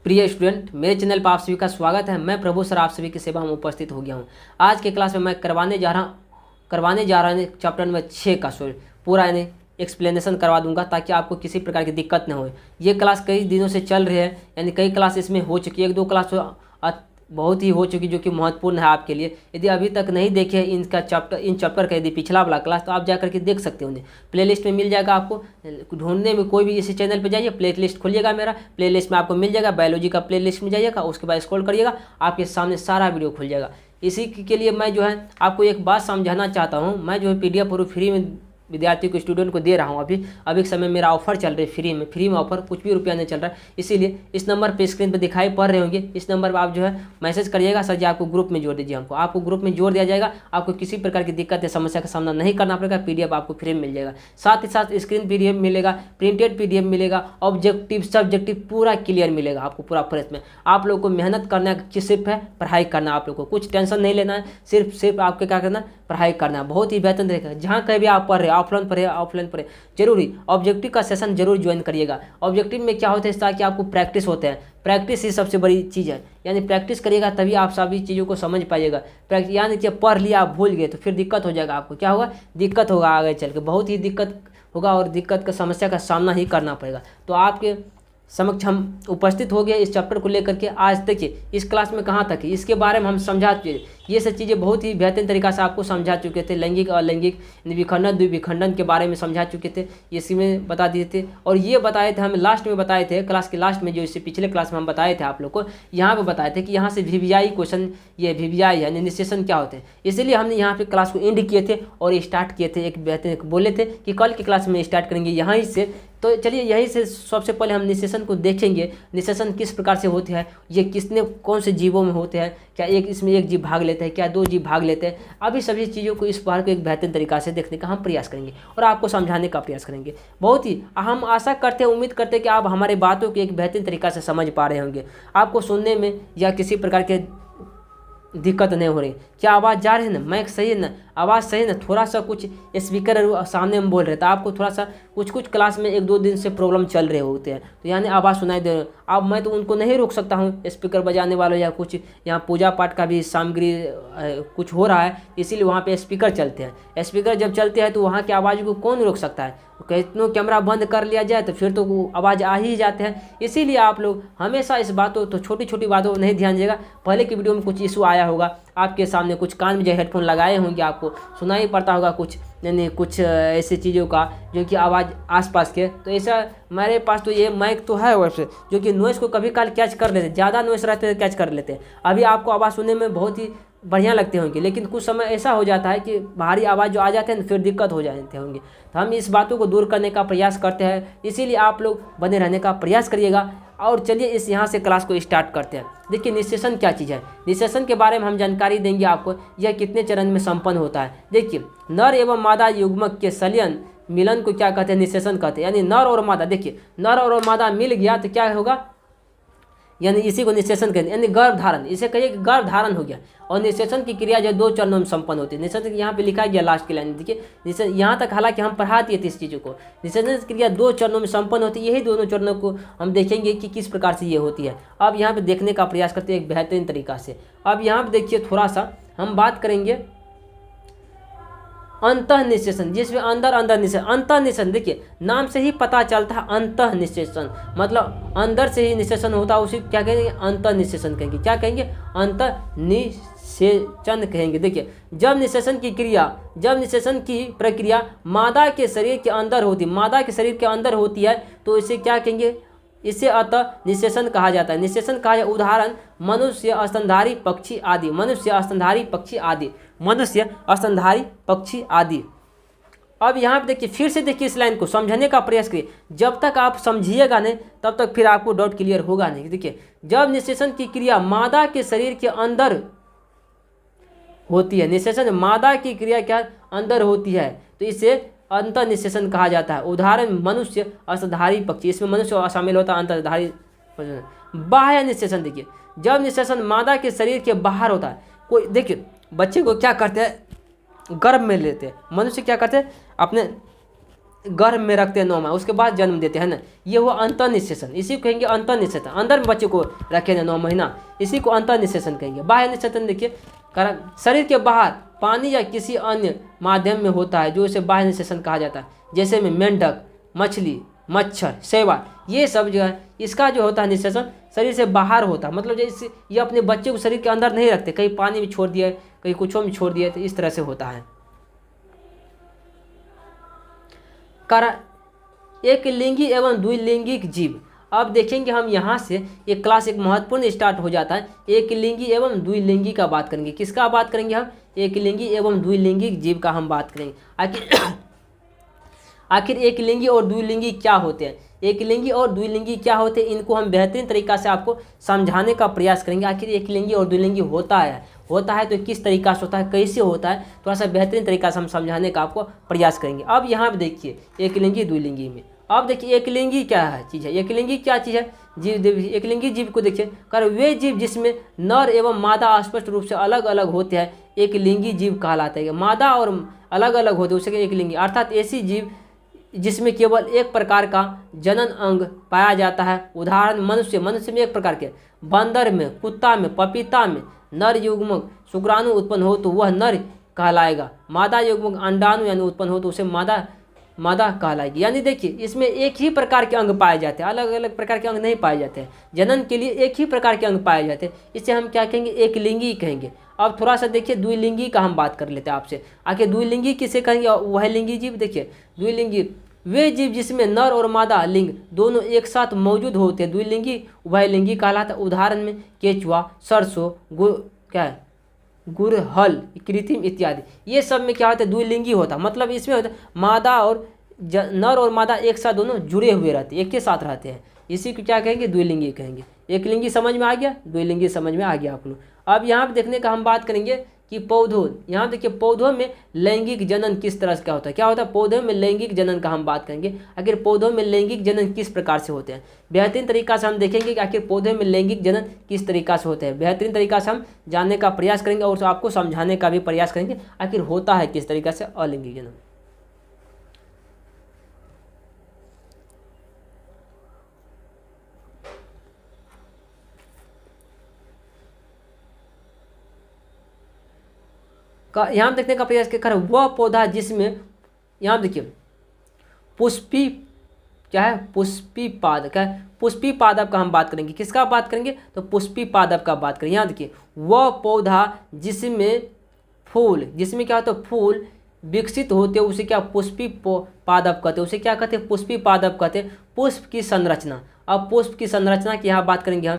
प्रिय स्टूडेंट, मेरे चैनल पर आप सभी का स्वागत है। मैं प्रभु सर आप सभी की सेवा में उपस्थित हो गया हूं। आज के क्लास में मैं करवाने जा रहा हूं चैप्टर नंबर 6 का पूरा यानी एक्सप्लेनेशन करवा दूंगा ताकि आपको किसी प्रकार की दिक्कत न हो। ये क्लास कई दिनों से चल रही है, यानी कई क्लास इसमें हो चुकी है, एक दो क्लास तो बहुत ही हो चुकी जो कि महत्वपूर्ण है आपके लिए। यदि अभी तक नहीं देखे इन चैप्टर का यदि पिछला वाला क्लास, तो आप जा करके देख सकते हो। प्लेलिस्ट में मिल जाएगा, आपको ढूंढने में कोई भी इसी चैनल पे जाइए, प्लेलिस्ट खोलिएगा, मेरा प्लेलिस्ट में आपको मिल जाएगा। बायोलॉजी का प्लेलिस्ट में जाइएगा, उसके बाद स्क्रॉल करिएगा, आपके सामने सारा वीडियो खुल जाएगा। इसी के लिए मैं जो है आपको एक बात समझाना चाहता हूँ। मैं जो है PDF पूरी फ्री में विद्यार्थियों को, स्टूडेंट को दे रहा हूँ। अभी समय मेरा ऑफर चल रहा है, फ्री में ऑफर, कुछ भी रुपया नहीं चल रहा है। इसीलिए इस नंबर पे स्क्रीन पे दिखाई पड़ रहे होंगे, इस नंबर पर आप जो है मैसेज करिएगा, सर जी आपको ग्रुप में जोड़ दीजिए। आपको ग्रुप में जोड़ दिया जाएगा। आपको किसी प्रकार की दिक्कत या समस्या का सामना नहीं करना पड़ेगा। PDF आपको फ्री में मिल जाएगा। साथ ही साथ स्क्रीन PDF मिलेगा, प्रिंटेड PDF मिलेगा, ऑब्जेक्टिव सब्जेक्टिव पूरा क्लियर मिलेगा आपको, पूरा फ्रेश में। आप लोग को मेहनत करना है, सिर्फ है पढ़ाई करना। आप लोग को कुछ टेंशन नहीं लेना है, सिर्फ आपके क्या करना है, पढ़ाई करना है। बहुत ही बेहतर तरीका, जहाँ कहीं भी आप पढ़ रहे, ऑफलाइन पढ़े, जरूरी ऑब्जेक्टिव का सेशन जरूर ज्वाइन करिएगा। ऑब्जेक्टिव में क्या होता है, ताकि आपको प्रैक्टिस होते हैं। प्रैक्टिस ही सबसे बड़ी चीज़ है, यानी प्रैक्टिस करिएगा तभी आप सभी चीज़ों को समझ पाइएगा। यानी कि पढ़ लिया आप भूल गए तो फिर दिक्कत हो जाएगा आपको। क्या होगा, दिक्कत होगा आगे चल के, बहुत ही दिक्कत होगा और दिक्कत का समस्या का सामना ही करना पड़ेगा। तो आपके समक्ष हम उपस्थित हो गए इस चैप्टर को लेकर के। आज देखिए इस क्लास में कहाँ तक है इसके बारे में हम समझा चुके, ये सब चीज़ें बहुत ही बेहतरीन तरीका से आपको समझा चुके थे। लैंगिक और लैंगिक विखंडन द्विविखंडन के बारे में समझा चुके थे, इसी में बता दिए थे। और ये बताए थे, हम लास्ट में बताए थे, क्लास के लास्ट में, जो इससे पिछले क्लास में हम बताए थे आप लोग को, यहाँ पे बताए थे कि यहाँ से VVI क्वेश्चन, ये VVI है इनिशिएशन क्या होते हैं। इसीलिए हमने यहाँ पे क्लास को एंड किए थे और स्टार्ट किए थे। एक बेहतरीन बोले थे कि कल की क्लास में स्टार्ट करेंगे यहाँ से। तो चलिए यहीं से सबसे पहले हम निषेचन को देखेंगे। निषेचन किस प्रकार से होते हैं, ये किसने कौन से जीवों में होते हैं, क्या इसमें एक जीव भाग लेते हैं, क्या दो जीव भाग लेते हैं। अभी सभी चीज़ों को, इस बार को एक बेहतरीन तरीका से देखने का हम प्रयास करेंगे और आपको समझाने का प्रयास करेंगे। बहुत ही हम आशा करते हैं, उम्मीद करते हैं कि आप हमारे बातों को एक बेहतरीन तरीका से समझ पा रहे होंगे। आपको सुनने में या किसी प्रकार के दिक्कत नहीं हो रही। क्या आवाज़ जा रही है ना, माइक सही है ना, आवाज़ सही है ना। थोड़ा सा कुछ स्पीकर सामने हम बोल रहे थे, आपको थोड़ा सा कुछ क्लास में एक दो दिन से प्रॉब्लम चल रहे होते हैं, तो यानी आवाज़ सुनाई दे रही है। अब मैं तो उनको नहीं रोक सकता हूँ, स्पीकर बजाने वालों या कुछ यहाँ पूजा पाठ का भी सामग्री कुछ हो रहा है, इसीलिए वहाँ पे स्पीकर चलते हैं। स्पीकर जब चलते हैं तो वहाँ की आवाज़ को कौन रोक सकता है। कितनों कैमरा बंद कर लिया जाए तो फिर तो वो आवाज़ आ ही जाते हैं। इसीलिए आप लोग हमेशा इस बातों, तो छोटी छोटी बातों नहीं ध्यान दीजिएगा। पहले की वीडियो में कुछ इशू आया होगा आपके सामने, कुछ कान में जो हेडफोन लगाए होंगे, आपको सुनाई पड़ता होगा कुछ, यानी कुछ ऐसे चीज़ों का जो कि आवाज़ आसपास के। तो ऐसा मेरे पास तो ये माइक तो है वैसे, जो कि नॉइज़ को कभी काल कैच कर लेते, ज़्यादा नॉइज़ रहते तो कैच कर लेते हैं। अभी आपको आवाज़ सुनने में बहुत ही बढ़िया लगते होंगे, लेकिन कुछ समय ऐसा हो जाता है कि भारी आवाज़ जो आ जाते हैं फिर दिक्कत हो जाते होंगे। तो हम इस बातों को दूर करने का प्रयास करते हैं, इसीलिए आप लोग बने रहने का प्रयास करिएगा। और चलिए इस यहाँ से क्लास को स्टार्ट करते हैं। देखिए निषेचन क्या चीज़ है, निषेचन के बारे में हम जानकारी देंगे आपको। यह कितने चरण में संपन्न होता है। देखिए नर एवं मादा युग्मक के संलयन मिलन को क्या कहते हैं, निषेचन कहते हैं। यानी नर और मादा, देखिए नर और मादा मिल गया तो क्या होगा, यानी इसी को निषेचन कहते हैं, यानी गर्भ धारण। इसे कहिए कि गर्भ धारण हो गया। और निषेचन की क्रिया जो 2 चरणों में संपन्न होती है। निषेचन यहाँ पे लिखा गया लास्ट की लाइन, देखिए निषेचन यहाँ तक, हालांकि हम पढ़ा दिए थे इस चीज़ों को। निषेचन की क्रिया 2 चरणों में संपन्न होती है। यही दोनों चरणों को हम देखेंगे कि किस प्रकार से ये होती है। अब यहाँ पे देखने का प्रयास करते हैं एक बेहतरीन तरीका से। अब यहाँ पे देखिए थोड़ा सा हम बात करेंगे अंतः निषेचन, जिसमें अंदर निषेचन। अंतः निषेचन देखिए नाम से ही पता चलता है, अंतः निषेचन मतलब अंदर से ही निषेचन होता है, उसे क्या कहेंगे, अंतः निषेचन कहेंगे। क्या कहेंगे, अंतः निषेचन कहेंगे। देखिए जब निषेचन की प्रक्रिया मादा के शरीर के अंदर होती है, तो इसे क्या कहेंगे, इसे अतः निषेचन कहा जाता है। निषेचन कहा जाए, उदाहरण मनुष्य, स्तनधारी पक्षी आदि। अब यहाँ पे देखिए, फिर से देखिए इस लाइन को समझने का प्रयास करिए। जब तक आप समझिएगा नहीं तब तक फिर आपको डाउट क्लियर होगा नहीं। देखिए जब निषेचन की क्रिया मादा के शरीर के अंदर होती है, निषेचन मादा की क्रिया क्या अंदर होती है, तो इसे अंतः निषेचन कहा जाता है। उदाहरण मनुष्य, स्तनधारी पक्षी, इसमें मनुष्य शामिल होता है, अंतःधारी। बाह्य निषेचन, देखिए जब निषेचन मादा के शरीर के बाहर होता है, कोई देखिए बच्चे को क्या करते हैं, गर्भ में लेते हैं। मनुष्य क्या करते हैं, अपने गर्भ में रखते हैं 9 माह, उसके बाद जन्म देते हैं ना, ये हुआ अंतःनिषेचन। इसी को कहेंगे अंतःनिषेचन। अंदर में बच्चे को रखे ना 9 महीना, इसी को अंतःनिषेचन कहेंगे। बाह्य निषेचन देखिए, कारण शरीर के बाहर पानी या किसी अन्य माध्यम में होता है जो इसे बाह्य निषेचन कहा जाता है। जैसे में मेंढक, मछली, मच्छर, शैवाल, ये सब जो है इसका जो होता है निषेचन शरीर से बाहर होता है। मतलब जैसे ये अपने बच्चे को शरीर के अंदर नहीं रखते, कहीं पानी में छोड़ दिया, कहीं कुछों में छोड़ दिया, तो इस तरह से होता है। कारण एक लिंगी एवं द्विलिंगिक जीव। अब देखेंगे हम यहाँ से ये क्लास एक महत्वपूर्ण स्टार्ट हो जाता है। एक लिंगी एवं द्विलिंगी का बात करेंगे। किसका बात करेंगे हम? एक लिंगी एवं द्विलिंगिक जीव का हम बात करेंगे। आखिर एक लिंगी और द्विलिंगी क्या होते हैं? एक लिंगी और द्विलिंगी क्या होते हैं, इनको हम बेहतरीन तरीका से आपको समझाने का प्रयास करेंगे। आखिर एक लिंगी और द्विलिंगी होता है तो किस तरीका से होता है, कैसे होता है, थोड़ा सा बेहतरीन तरीका से हम समझाने का आपको प्रयास करेंगे। अब यहाँ पे देखिए एक लिंगी द्विलिंगी में, अब देखिए एक लिंगी क्या है चीज़ है, एक लिंगी क्या चीज़ है, जीव। एक लिंगी जीव को देखिए, कर वे जीव जिसमें नर एवं मादा स्पष्ट रूप से अलग अलग होते हैं एक लिंगी जीव कहलाते हैं। मादा और अलग अलग होते हैं उसे एक लिंगी, अर्थात ऐसी जीव जिसमें केवल एक प्रकार का जनन अंग पाया जाता है। उदाहरण मनुष्य में एक प्रकार के, बंदर में, कुत्ता में, पपीता में नर युग्मक शुक्राणु उत्पन्न हो तो वह नर कहलाएगा। मादा युग्मक अंडाणु यानी उत्पन्न हो तो उसे मादा कहलाएगी। यानी देखिए इसमें एक ही प्रकार के अंग पाए जाते हैं, अलग अलग प्रकार के अंग नहीं पाए जाते हैं। जनन के लिए एक ही प्रकार के अंग पाए जाते हैं, इसे हम क्या कहेंगे? एक लिंगी कहेंगे। अब थोड़ा सा देखिए द्विलिंगी का हम बात कर लेते हैं आपसे। आखिर द्विलिंगी किसे कहेंगे? वह लिंगी जीव। देखिए द्विलिंगी वे जीव जिसमें नर और मादा लिंग दोनों एक साथ मौजूद होते हैं, द्विलिंगी उभयलिंगी कहलाता है। उदाहरण में केचुआ, सरसों, गुड़हल, कृत्रिम इत्यादि, ये सब में क्या होता है? द्विलिंगी होता है। मतलब इसमें होता है मादा और नर और मादा एक साथ दोनों जुड़े हुए रहते हैं, एक के साथ रहते हैं, इसी को क्या कहेंगे? द्विलिंगी कहेंगे। एक लिंगी समझ में आ गया, द्विलिंगी समझ में आ गया आप लोग। अब यहाँ पे देखने का हम बात करेंगे कि पौधों, यहाँ देखिए पौधों में लैंगिक जनन किस तरह से क्या होता है, पौधों में लैंगिक जनन का हम बात करेंगे। आखिर पौधों में लैंगिक जनन किस प्रकार से होते हैं, बेहतरीन तरीका से हम देखेंगे कि आखिर पौधों में लैंगिक जनन किस तरीका से होते हैं। बेहतरीन तरीका से हम जानने का प्रयास करेंगे और आपको समझाने का भी प्रयास करेंगे आखिर होता है किस तरीका से अलिंगिक जनन। यहाँ देखने का प्रयास कर वह पौधा जिसमें, यहाँ देखिए पुष्पी क्या है? पुष्पी पादप, क्या है? पुष्पी पादप का हम बात करेंगे। किसका बात करेंगे? तो पुष्पी पादप का बात करेंगे। यहाँ देखिए वह पौधा जिसमें फूल, जिसमें क्या होता है? फूल विकसित होते हैं उसे क्या पुष्पी पादप कहते हैं, उसे क्या कहते हैं? पुष्पी पादप कहते हैं। पुष्प की संरचना, अब पुष्प की संरचना की यहाँ बात करेंगे हम